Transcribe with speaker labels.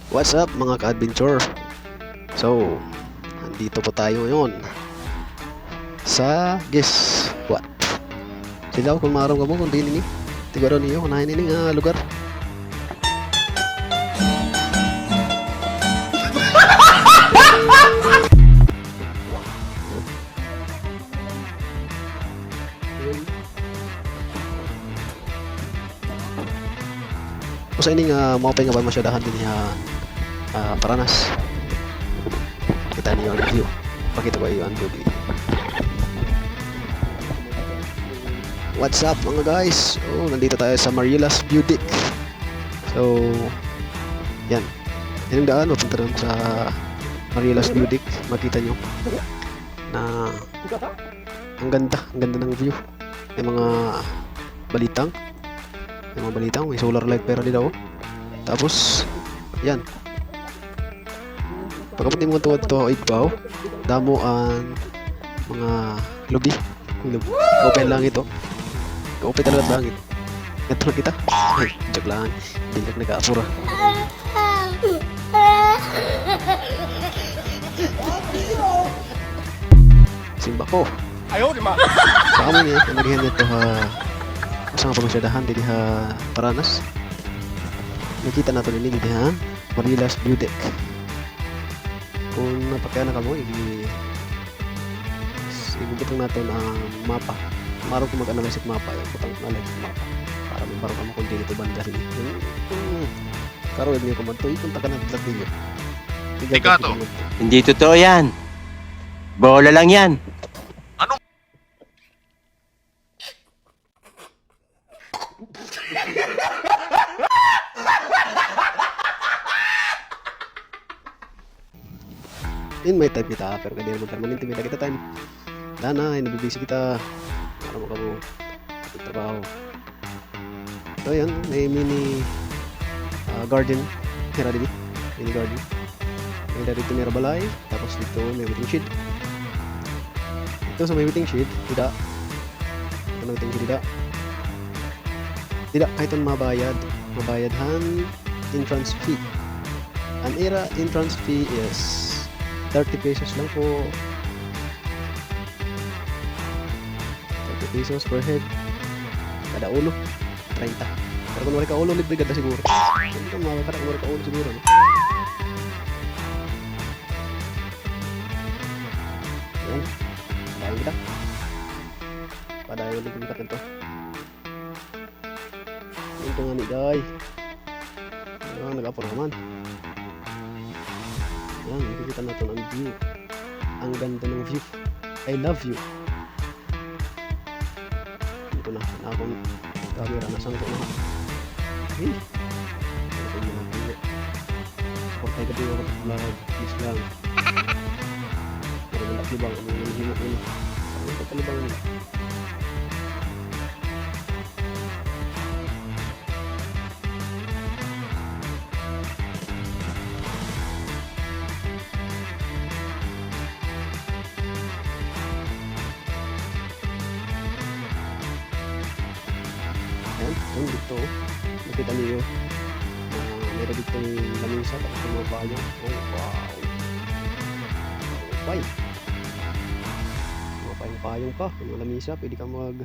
Speaker 1: What's up mga ka-adventure? So, nandito po tayo ngayon sa guess what? Sila kung maaraw ka mo kung di nini tigaro niyo kung nahin nini nga lugar. Usa ini nga mao nga ba masyadahan din niya Paranas. Kita niyo ang view. Pakita ko iyo ang view. What's up mga guys? Oh, nandito tayo sa Marilas View Deck. So, yan. Yan ang daan papunta rin sa Marilas View Deck. Makita nyo na ang ganda ng view. May mga balitang. May solar light pero di daw. Tapos, yan. Pagkapunti mo tuwad to Igbaw, damo ang mga lobby. Open lang ito. Open talaga langit. Ito kita. Ay, joke lang. Hindi lang nag-aapura. Simba ko.
Speaker 2: Ayaw, di ma.
Speaker 1: Sa amin niya, naghihan nito sa nga pagmasyadahan dito Paranas. Nakita nato nini dito Marilas View Deck. Kung napakaya na kamo, ibubutang natin ang mapa. Maro kung mag-analyze at mapa, ibutang analyze at mapa. Para may baro kamo kung dito banda rin. Karoon niyo kumanto, ipunta ka na dito ninyo.
Speaker 2: Ika to.
Speaker 3: Hindi totoo yan. Bola lang yan.
Speaker 1: In my time kita, pero kaya naman permanente kita time. Dana, nabibisi kita. Para mo kamo trabaho. Ito yan, may mini garden. Hira din. Mini garden. May dito may balay. Tapos dito may waiting shed. Ito sa may waiting shed, tidak. Ito na waiting shed, tidak. Tidak, kahit ang mabayad. Mabayadhan entrance fee. Ang era entrance fee is 30 pesos lang po. 30 pesos per head. Kada ulo, 30. Pero kung wala ka ulo, libre ganda siguro. Hindi ka makakara kung wala ka ulo siguro. No? Yan. Padayon kita. Padayon kita nito. Ito nga ni Day. Nag-apor naman. Yan, nakikita natin ang view. Ang ganda ng view. I love you. Ito na akong camera. Nasaan ko na. Hey! Ito yung mga view. Support tayo gabi ako sa vlog. Please lang. Pero nalakibang ang mga himok nila. Parang ito talibang nila. Ayan, dito nakita niyo meron dito yung lamisa tapos yung mga bayan. Oh wow, okay, mga payong pa yung lamisa, pwede ka mag